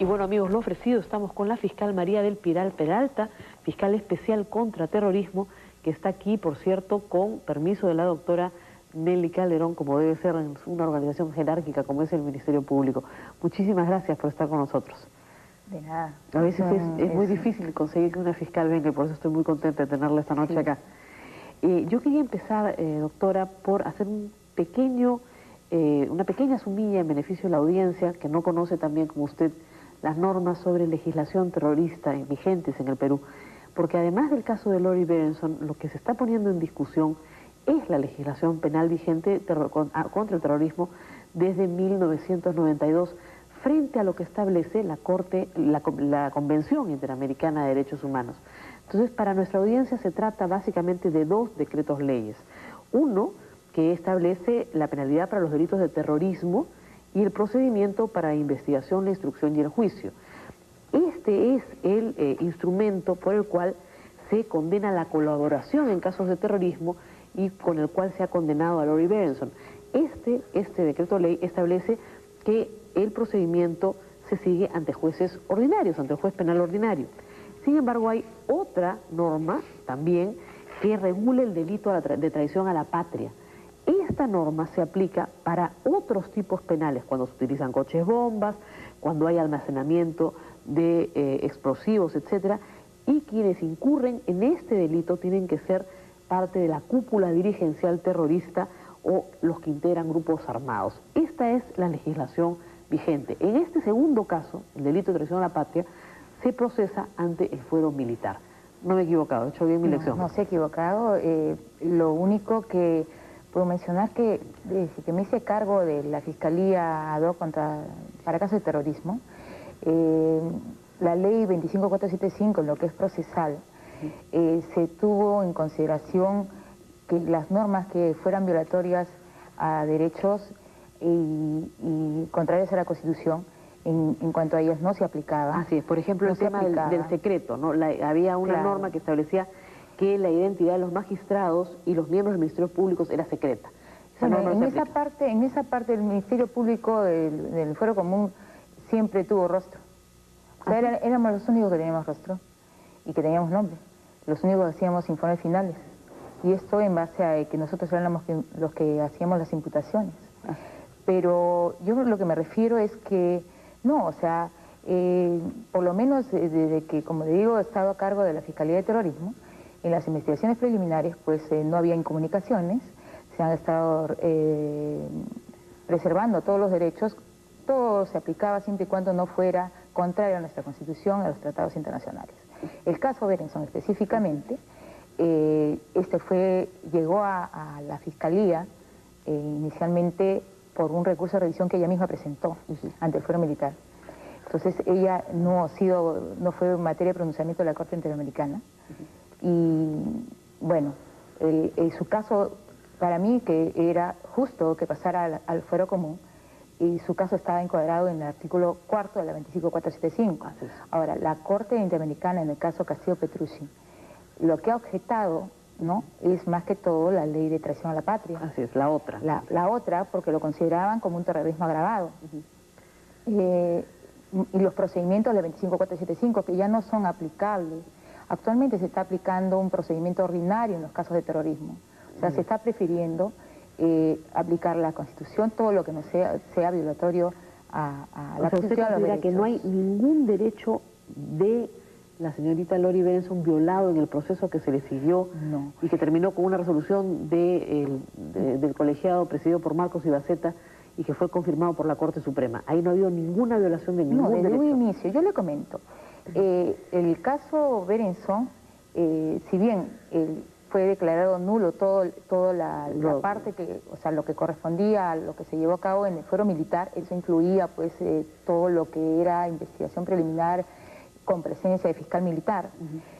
Y bueno, amigos, lo ofrecido, estamos con la fiscal María del Pilar Peralta, fiscal especial contra terrorismo, que está aquí, por cierto, con permiso de la doctora Nelly Calderón, como debe ser en una organización jerárquica como es el Ministerio Público. Muchísimas gracias por estar con nosotros. De nada. A veces es muy difícil conseguir que una fiscal venga y por eso estoy muy contenta de tenerla esta noche acá. Yo quería empezar, doctora, por hacer una pequeña sumilla en beneficio de la audiencia que no conoce también como usted las normas sobre legislación terrorista vigentes en el Perú, porque además del caso de Lori Berenson, lo que se está poniendo en discusión es la legislación penal vigente contra el terrorismo desde 1992, frente a lo que establece la Convención Interamericana de Derechos Humanos. Entonces, para nuestra audiencia se trata básicamente de dos decretos leyes. Uno, que establece la penalidad para los delitos de terrorismo y el procedimiento para la investigación, la instrucción y el juicio. Este es el instrumento por el cual se condena la colaboración en casos de terrorismo y con el cual se ha condenado a Lori Berenson. Este decreto ley establece que el procedimiento se sigue ante jueces ordinarios, ante el juez penal ordinario. Sin embargo, hay otra norma también que regula el delito de traición a la patria. Esta norma se aplica para otros tipos penales, cuando se utilizan coches bombas, cuando hay almacenamiento de explosivos, etcétera, y quienes incurren en este delito tienen que ser parte de la cúpula dirigencial terrorista o los que integran grupos armados. Esta es la legislación vigente. En este segundo caso, el delito de traición a la patria, se procesa ante el fuero militar. No me he equivocado, he hecho bien mi lección. No se ha equivocado. Lo único que puedo mencionar que desde que me hice cargo de la Fiscalía ad hoc para casos de terrorismo, la ley 25475, en lo que es procesal, se tuvo en consideración que las normas que fueran violatorias a derechos y contrarias a la Constitución, en cuanto a ellas no se aplicaba. Así es, por ejemplo, el tema del secreto, ¿no? Había una norma que establecía que la identidad de los magistrados y los miembros del Ministerio Público era secreta. Bueno, en esa parte el Ministerio Público del Fuero Común siempre tuvo rostro. O sea, éramos los únicos que teníamos rostro y que teníamos nombre. Los únicos que hacíamos informes finales. Y esto en base a que nosotros éramos los que hacíamos las imputaciones. Pero yo lo que me refiero es que no, o sea, por lo menos desde que, como le digo, he estado a cargo de la Fiscalía de Terrorismo, en las investigaciones preliminares pues no había incomunicaciones, se han estado preservando todos los derechos, todo se aplicaba siempre y cuando no fuera contrario a nuestra Constitución, a los tratados internacionales. El caso Berenson específicamente, llegó a la Fiscalía inicialmente por un recurso de revisión que ella misma presentó ante el fuero militar. Entonces ella no fue materia de pronunciamiento de la Corte Interamericana. Y bueno, su caso, para mí, que era justo que pasara al fuero común, y su caso estaba encuadrado en el artículo 4 de la 25475. Ahora, la Corte Interamericana, en el caso Castillo-Petrucci, lo que ha objetado, ¿no?, es más que todo la ley de traición a la patria. Así es, la otra. La otra, porque lo consideraban como un terrorismo agravado. Y los procedimientos de 25475, que ya no son aplicables. Actualmente se está aplicando un procedimiento ordinario en los casos de terrorismo. O sea, se está prefiriendo aplicar la Constitución, todo lo que no sea violatorio a la Constitución. ¿Usted considera que no hay ningún derecho de la señorita Lori Berenson violado en el proceso que se le siguió y que terminó con una resolución del colegiado presidido por Marcos Ibaceta y que fue confirmado por la Corte Suprema? Ahí no ha habido ninguna violación de ningún derecho. No, desde un inicio. Yo le comento. El caso Berenson, si bien fue declarado nulo toda la parte que, o sea, lo que correspondía a lo que se llevó a cabo en el fuero militar, eso incluía pues todo lo que era investigación preliminar con presencia de fiscal militar.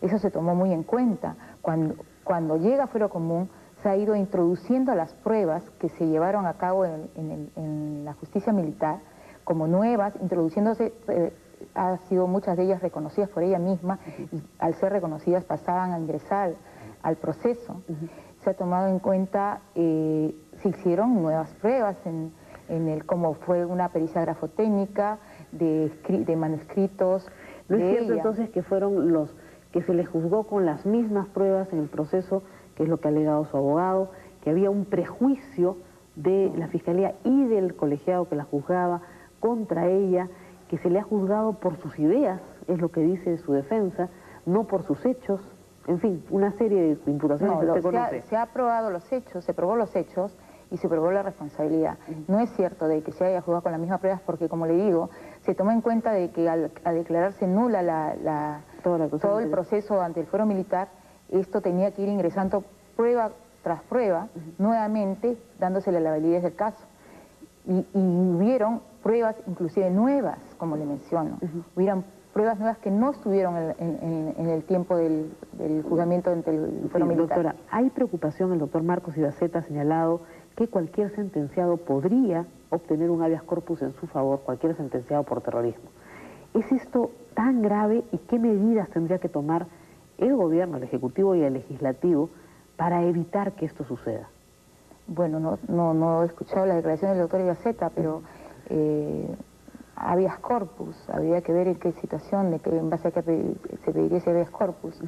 Eso se tomó muy en cuenta. Cuando llega a fuero común, se ha ido introduciendo las pruebas que se llevaron a cabo en la justicia militar como nuevas, introduciéndose, ha sido muchas de ellas reconocidas por ella misma, y al ser reconocidas pasaban a ingresar al proceso. Se ha tomado en cuenta, se hicieron nuevas pruebas como fue una pericia grafotécnica, de manuscritos. ¿No es cierto entonces que fueron los que se les juzgó con las mismas pruebas en el proceso, que es lo que ha alegado su abogado, que había un prejuicio de la Fiscalía y del colegiado que la juzgaba contra ella, que se le ha juzgado por sus ideas, es lo que dice su defensa, no por sus hechos? En fin, una serie de imputaciones que usted conoce. Se ha probado los hechos, se probó los hechos y se probó la responsabilidad. No es cierto de que se haya juzgado con las mismas pruebas porque, como le digo, se tomó en cuenta de que al declararse nula todo el proceso ante el fuero militar, esto tenía que ir ingresando prueba tras prueba, nuevamente dándosele la validez del caso. Y hubieron pruebas inclusive nuevas, como le menciono. Hubieran pruebas nuevas que no estuvieron en el tiempo del juzgamiento ante el fuero militar. Doctora, hay preocupación, el doctor Marcos Ibaceta ha señalado que cualquier sentenciado podría obtener un habeas corpus en su favor, cualquier sentenciado por terrorismo. ¿Es esto tan grave y qué medidas tendría que tomar el gobierno, el ejecutivo y el legislativo para evitar que esto suceda? Bueno, no he escuchado la declaración del doctor Ibaceta, pero habeas corpus, habría que ver en qué situación, en base a qué se pediría ese habeas corpus.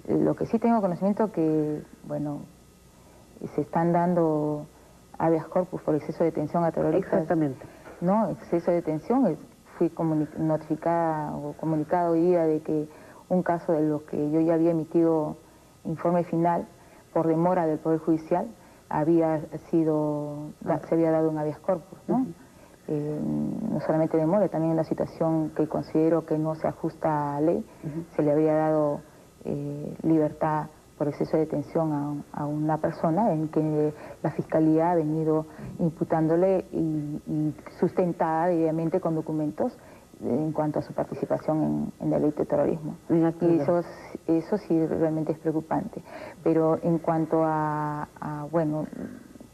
Lo que sí tengo conocimiento que, bueno, se están dando habeas corpus por exceso de detención a terroristas. Exactamente. No, exceso de detención. Fui notificada o comunicado hoy día de que un caso de lo que yo ya había emitido informe final por demora del Poder Judicial se había dado un habeas corpus, ¿no? No solamente demora, también una situación que considero que no se ajusta a ley, se le habría dado libertad por exceso de detención a una persona en que la Fiscalía ha venido imputándole y sustentada debidamente con documentos en cuanto a su participación en delito de terrorismo. Y eso sí realmente es preocupante. Pero en cuanto a bueno,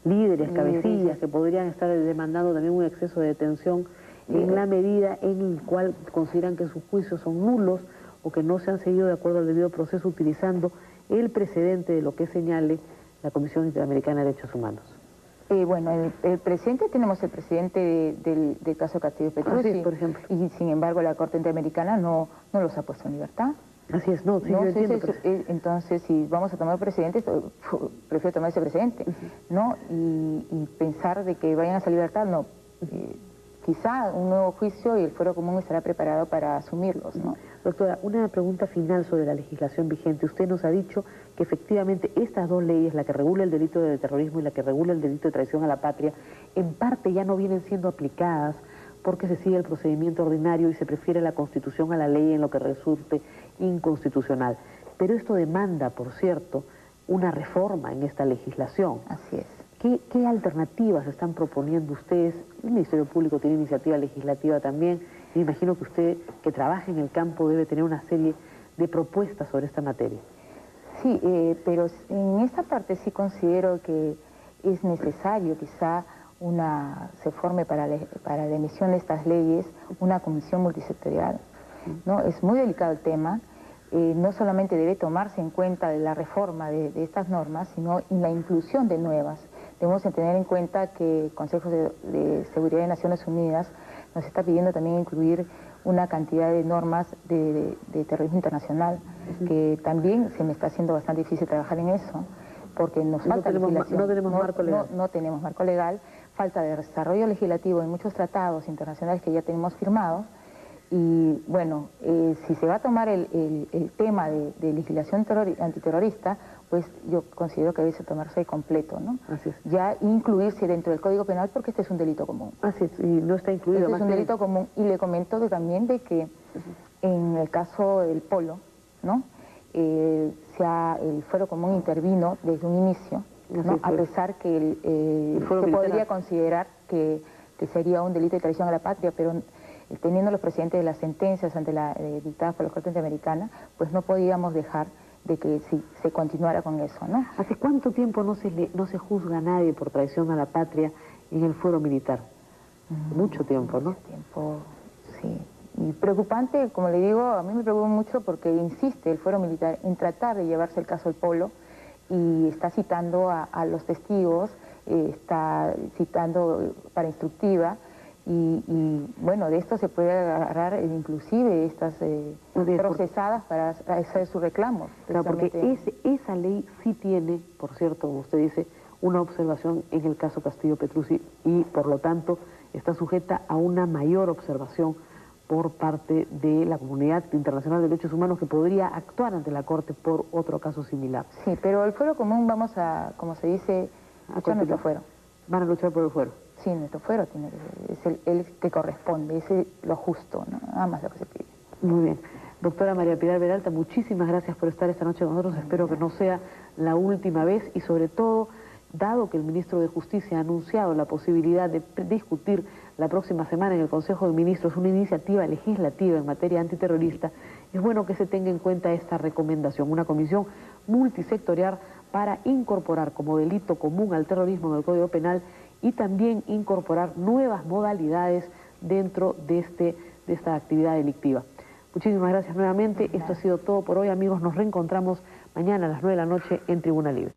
líderes, cabecillas que podrían estar demandando también un exceso de detención en la medida en la cual consideran que sus juicios son nulos o que no se han seguido de acuerdo al debido proceso utilizando el precedente de lo que señale la Comisión Interamericana de Derechos Humanos. Bueno, el presidente, tenemos el presidente del caso Castillo Petrucci, por ejemplo. Y sin embargo la Corte Interamericana no los ha puesto en libertad. Así es, no, sí, yo entiendo. Entonces, si vamos a tomar presidentes, prefiero tomar ese presidente, ¿no? Y pensar de que vayan a salir libertad, no. Quizá un nuevo juicio y el fuero común estará preparado para asumirlos, ¿no? Doctora, una pregunta final sobre la legislación vigente. Usted nos ha dicho que efectivamente estas dos leyes, la que regula el delito de terrorismo y la que regula el delito de traición a la patria, en parte ya no vienen siendo aplicadas porque se sigue el procedimiento ordinario y se prefiere la Constitución a la ley en lo que resulte inconstitucional. Pero esto demanda, por cierto, una reforma en esta legislación. Así es. ¿Qué alternativas están proponiendo ustedes? El Ministerio Público tiene iniciativa legislativa también. Me imagino que usted, que trabaja en el campo, debe tener una serie de propuestas sobre esta materia. Sí, pero en esta parte sí considero que es necesario quizá se forme para la emisión de estas leyes una comisión multisectorial, ¿no? Es muy delicado el tema. No solamente debe tomarse en cuenta de la reforma de estas normas, sino en la inclusión de nuevas. Debemos tener en cuenta que el Consejo de Seguridad de Naciones Unidas nos está pidiendo también incluir una cantidad de normas de terrorismo internacional, que también se me está haciendo bastante difícil trabajar en eso, porque nos falta legislación. No tenemos marco legal. No tenemos marco legal, falta de desarrollo legislativo en muchos tratados internacionales que ya tenemos firmados. Y bueno, si se va a tomar el tema de legislación antiterrorista, pues yo considero que debe tomarse completo, ¿no? Así es. Ya incluirse dentro del Código Penal porque este es un delito común. Así es, y no está incluido. Este es un delito común. Y le comento también de que en el caso del Polo, ¿no? El fuero común intervino desde un inicio, ¿no? A pesar que se podría considerar que sería un delito de traición a la patria, pero teniendo los precedentes de las sentencias dictadas por la Corte Interamericana, pues no podíamos dejar de que se continuara con eso, ¿no? ¿Hace cuánto tiempo no se juzga a nadie por traición a la patria en el fuero militar? Mucho tiempo, ¿no? Mucho tiempo, sí. Y preocupante, como le digo, a mí me preocupa mucho porque insiste el fuero militar en tratar de llevarse el caso al Polo y está citando a los testigos, está citando para instructiva, Bueno, de esto se puede agarrar inclusive estas procesadas para hacer sus reclamos. Claro, porque esa ley sí tiene, por cierto, como usted dice, una observación en el caso Castillo Petrucci y por lo tanto está sujeta a una mayor observación por parte de la Comunidad Internacional de Derechos Humanos que podría actuar ante la Corte por otro caso similar. Sí, pero el fuero común vamos a, como se dice, luchar nuestro fuero. Van a luchar por el fuero. Sí, nuestro fuero tiene es el que corresponde, es lo justo, ¿no? Nada más lo que se pide. Muy bien. Doctora María Pilar Peralta, muchísimas gracias por estar esta noche con nosotros. Espero que no sea la última vez y sobre todo, dado que el ministro de Justicia ha anunciado la posibilidad de discutir la próxima semana en el Consejo de Ministros una iniciativa legislativa en materia antiterrorista, es bueno que se tenga en cuenta esta recomendación, una comisión multisectorial para incorporar como delito común al terrorismo en el Código Penal y también incorporar nuevas modalidades dentro de esta actividad delictiva. Muchísimas gracias nuevamente. Esto ha sido todo por hoy, amigos. Nos reencontramos mañana a las 9 de la noche en Tribuna Libre.